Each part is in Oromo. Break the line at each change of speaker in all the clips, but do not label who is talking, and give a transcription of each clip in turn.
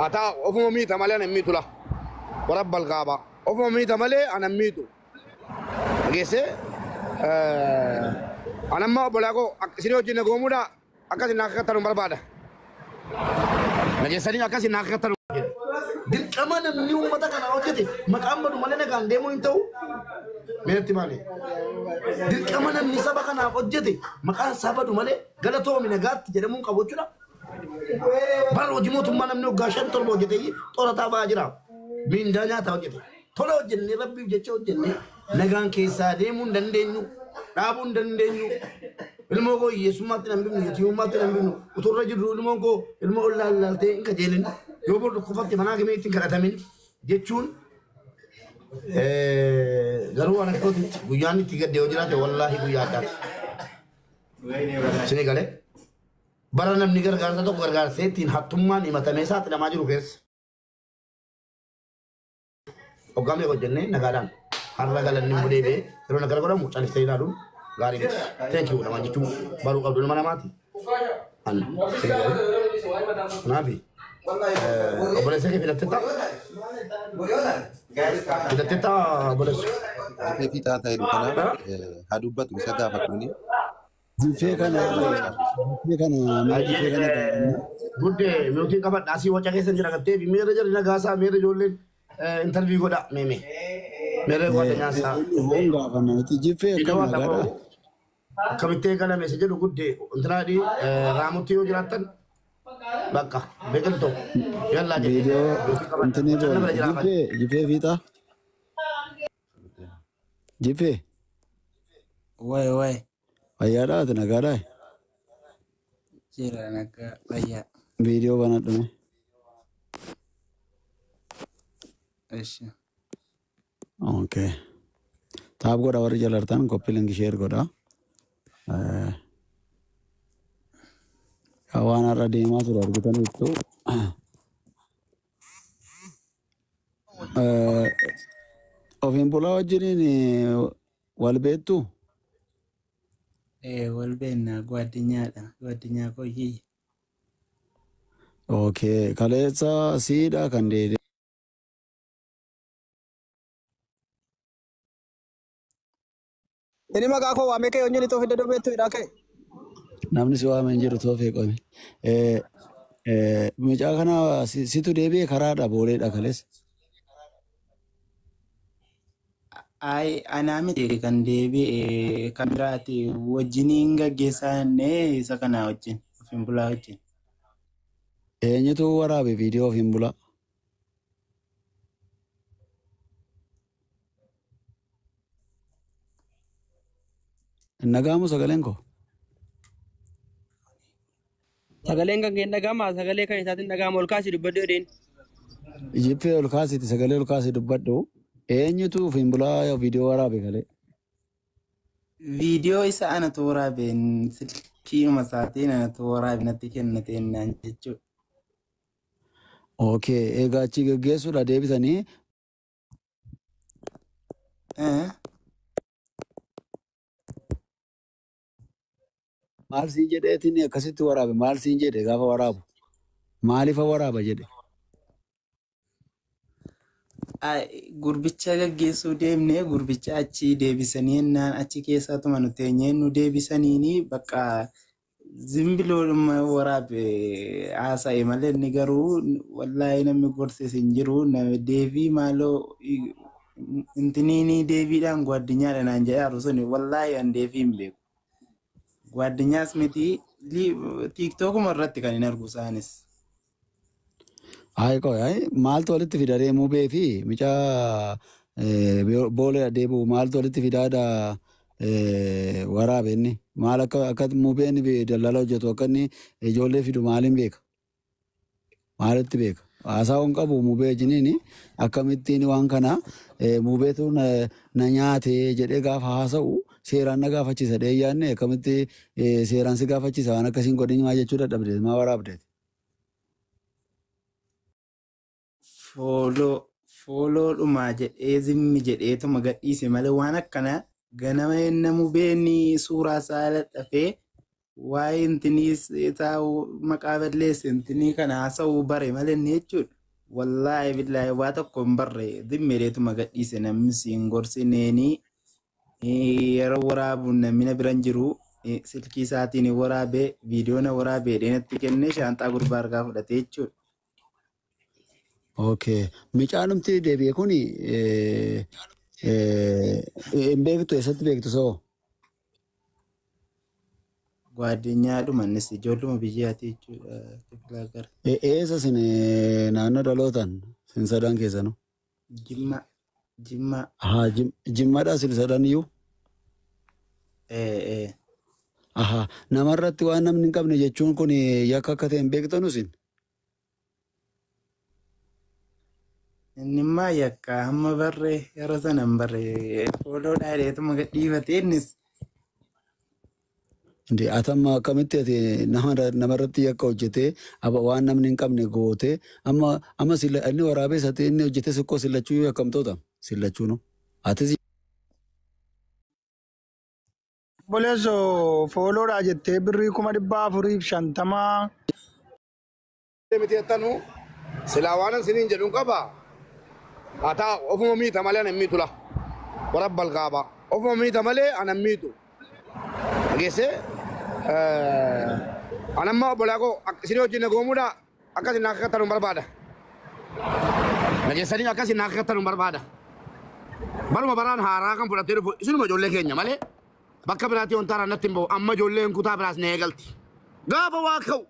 أتا أفهم ميت مالي أنا ميتو لا ورب الغابة أفهم ميت مالي أنا ميتو أجلس أنا ما بقولكوا سيرو جينا قومودا أكاسي ناكتر مربادا نجسني أكاسي ناكتر دل كمان نيوم بتا كنا أوجته مكان بدو مالنا كان ديمو إنتو ميرتي مالي دل كمان نسابة كنا أوجته مكان سابا دو مالي غلطو من غات جرمون كابوچنا بارو جمو تمانا منو غاشن تول بوجته تولا تابا جرا من دانيا تاوجته تولا جنني ربي جچو جنني نغان كيسا ديمون دندينو دابون دندينو ilmo ko yesumatti nambinu yetiyumatti nambinu uturra jirru ilmo ko ilmo ollallalte inka jelin yo bodu kufatti manage meetti garatamin jechuun garu ana ko guyyaanni tigadde hojirate wallahi guyyaaddaati sini gale bara namni gargaarsa tokko gargaarseettiin hattummaan himatamee saaxilamaa jiru keessa hoggaamee hojjenne nagaadhaan har'a galanni budeebee yeroo nagara godhamu califtee ilaaluun gari thank you nama jitu baru abdul mana mati an nabi boleh saya tidak tetap boleh
kita tahu itu kan hadubat bisa dapat ini
jife kana
budde meuti kabat nasi wacha ke senjira kate bi mere jar na gasa mere jolle interview goda meme mere goda nyasa
honga kana ti jife kana gara
kamite kana message do gudde untana di ramuti yo jiratan baka begal to yalla
video intene do jife vita jife
Wai
ayada ta nagara
jira naga baya
video banat me
Aish
okay tab goda war jalartan copy link share goda kawan arah dema sudah kita itu ofin pulau jadi ni walbetu
walbena guadinya ko yi
okay kalesa sida kan dede
ini maka aku wame ke onyo itu hidup betu idake
namni siwa menjiru tofe komi mucaa kana situ deebi'ee karaadha booleedha kales
ai anamiti kan deebi'e kan biraati wajjiniin gaggeessaanne isa kana wajjin ofin bulaa wajjin
eenyutu waraabe viidiyoo ofin bulaa nagaamu sagaleen ko
sagaleen kan nagama sagalee kan isaatiin nagama ol kaasi dubbadhu edeen
jippee ol kaasiti sagalee ol kaasi dubbadhu eenyutu ofin bulaa viidiyoo waraabe kalee
viidiyoo isa anatu waraabeen silkii masaatiin anatu waraabe natti kennateen naan jechuudha.
Okay egaa achi gaggeessuudha deebisanii maal siin jedheetiin akkasitti waraabe maal siin jedhe gaafa waraabu maalifa waraaba jedhe
gurbicha gaggeessuu deemnee gurbicha achi deebisanii ennaan achi keessatuma nu teenyee nu deebisaniini bakka zimbiloodhuma waraabe haasa'e malee inni garuu wallaahi namni gorses hin jiru nama deebii maaloo intiniini deebiidhaan gwaddinyaadha naan jedhaaru suni wallaahi an deebii hin beeku. Guadinyaas miti TikTokuma irratti kan hin argu isaanis.
Ay maaltu walitti fida deemuu beefi mucaa boolee deebi'u maaltu walitti fidaadha waraabe inni maal akka mubeen daldala hojjetu akka inni ijoollee fidu maaliin beeka maalitti beeka haasaawwan qabu mubee jiniini akkamittiin waan kana mubeetu na nyaate jedhee gaafa haasa'u seeraan na gaafachiisa dheeyyaanne akkamitti seeraan si gaafachiisa waan akkasiin godhin maa jechuu dadhabdeet maa waraabdeet.
Fooloo dhumaa jedhee zimmi jedheetuma gadhiise malee waan akkana ganama namu beeni suuraa isaa dhafee waa'ee intinis taa'u maqaa balleesse intinii kana haasa'uu bare malee inni jechuudha. Wallaahi billaahi waa tokko hin barre dhimmeereetuma gadhiise namni siin gorsineeni yeroo waraabuun namni na biran jiru silkii isaatiin waraabee viidiyoo na waraabee dheeratti kennee shaanxaa gurbaa argaa fudhate jechuudha.
Okay. Micaanumti deebi'e kuni hin beektu eessatti beektu soo?
ጓደኛadhuma innis ijoolluma biyyaati jechuudha.
Eessa sin naannoo dhalootaan sin sadan keessanu?
Jimma.
Haa jimmaadhaa sin sadan iyyuu? Aha namarratti waan namni hin qabne jechuun kun yakka akka ta'e hin beektanu sin?
Inni maa yakka hamma barree yeroo sana hin barree fooloodhaa dheetuma gadhiifatee innis.
Indi atamma akkamitti ati namarratti yakka hojjetee waan namni hin qabne goote amma silla inni waraabee isatti inni hojjete sikkoo sillachuu yakkamtoota sillachuu no atis
Bolesso fooloodhaa jettee birrii 450
miti jettanu silaa waan siniin jedhuun qaba ata ofuma miita malee anan miitu la warabbal qaaba ofuma miita malee anan miitu dhageesse anamma obbolaa isin wajjin nagoomuudha akkas hin akka ta'uun barbaada. Dhageessanii akkas hin akka ta'uun barbaada. Baruma baraan haaraa kan fudhatee dhufu isinuma ijoollee keenya malee bakka biraatti wanti haaraan natti hin bahu amma ijoolleen kutaa biraas ni eegalti. Gaafa waa ka'u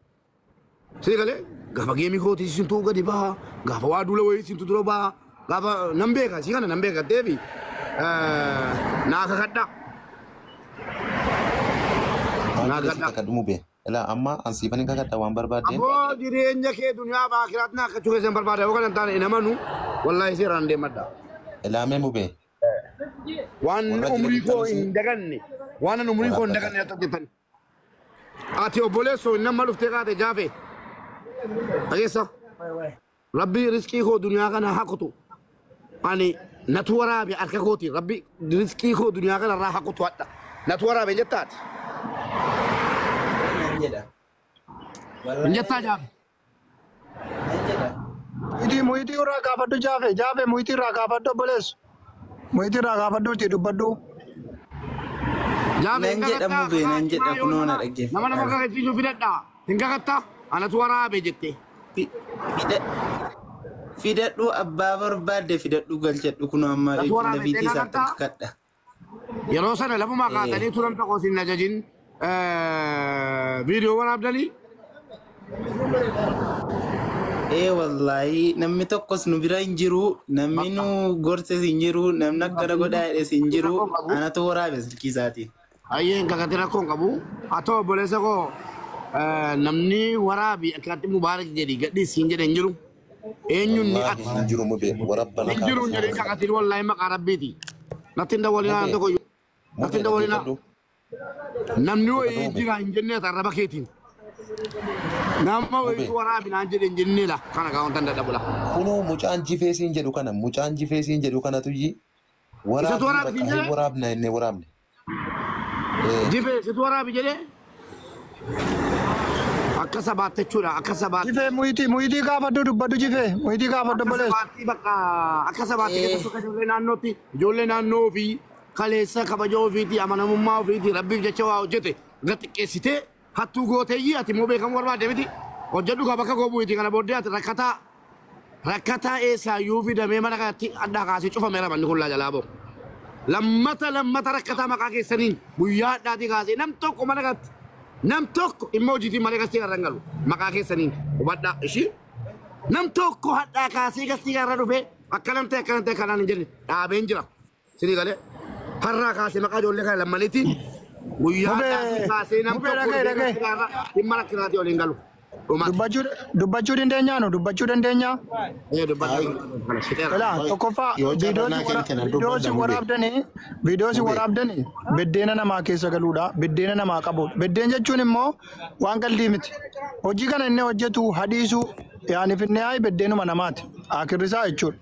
sii galee gaafa geemii kootii isintuu gadi baha gaafa waa duula wayii isintuu dura baha gaafa nan beeka sii kana nan beeka deebi naa kakadhaa.
Kadhumu be. Ela amma ansifani kakadha waan barbaadeen.
Aboo jireenya kee duniyaa baakiraat naa akka cuukeessan barbaada yoo kana hin taane hin amanu wallahi seeraan deemadha.
Ela mee mube.
Waan umrii koo hin daganne waan umrii koo hin daganne ati hojjetan. Ati obboleessoo nama dhuftee kaate jaafe. Dhageessa. Rabbi riskii koo duniyaa kana hakutu. Ani natu waraabe harka kooti rabbi riskii koo duniyaa kana irraa hakutu hadha. Natu waraabe jettaati. Injata jaafe.
Muitii irraa gaafadhu jaafe muitii irraa gaafadhu boleessu. Muitii irraa gaafadhu itti dubbadhu.
Nan jedhamu bee nan jedha kunoo na dhaggeeffata.
Nama nama kakachiisuu fidadhaa. Hin kakatta anatu waraabe jette.
Fidadhu abbaa barbaadde fidadhu galchadhu kunoo amma nafiitii isaa takkadha.
Yeroo sana lafuma kaatanii turan tokko sin ajajin viidiyoo waraabdanii.
Wallahi namni tokkos nu bira hin jiru namni nu gorse hin jiru namni akkana godhaa jedhes hin jiru anatu waraabe silkii isaatiin.
Ayyeen kakati rakkoon qabu haa ta'u obboleessa koo namni waraabi akkatti mubaarak jedhi gadhiis hin jedhe hin jiru. Eenyuun ni ati.
Hin jiru mube warabbana.
Hin jiru hin jedhe kakatiin wallahi maqaa rabbiiti. Natti hin dawwalinaa tokko natti hin dawwalinaa. Namni wayii jira hin jennee tarraba keetiin. Nama wayii waraabi naan jedhe hin jennee la kana gaa wanta dadhabula.
Kunoo mucaan jifeesiin jedhu kana mucaan jifeesiin jedhu kana tuyyi waraabna inni waraabne.
Jifeesitu waraabi jedhee akka sabaatti jechuudha akka sabaatti.
Jifee muitii gaafadhu dubbadhu jifee muitii gaafadhu boleessu.
Akka sabaatti keessatti ijoollee naannootti ijoollee naannoo fi kaleessa kabajaa ofiiti amanamummaa ofiiti rabbiif jecha waa hojjete gaxiqqeessitee hattuu gooteeyyii ati immoo beekamu barbaadde miti hojjedhu ka bakka goobuuti kana booddee ati rakkataa eessaayyuu fidamee mana kanatti addaa kaasee cufameera manni kun jalaa bahu. Lammata rakkataa maqaa keessaniin guyyaa addaatii kaasee nam tokko mana kanatti nam tokko immoo hojiitiin malee gastii irra hin galu maqaa keessaniin hubadhaa ishii nam tokko hadhaa kaasee gastii irra dhufee akkanamtee kanaan hin jirre dhaabeen jira sidii galee. Harraa kaasee maqaa ijoollee kana lammaniitiin guyyaa kaasee nam tokko dhimma rakkinaati waliin galu.
Dubbachuu dandeenya nu dubbachuu dandeenya. Tokkoffaa viidiyoo si waraabdanii beddeena namaa keessa galuudha beddeena namaa qabuudha beddeen jechuun immoo waan qalbii miti hojii kana inni hojjetu hadhiisu yaani finnee beddeenuma namaati akirrisaa jechuudha.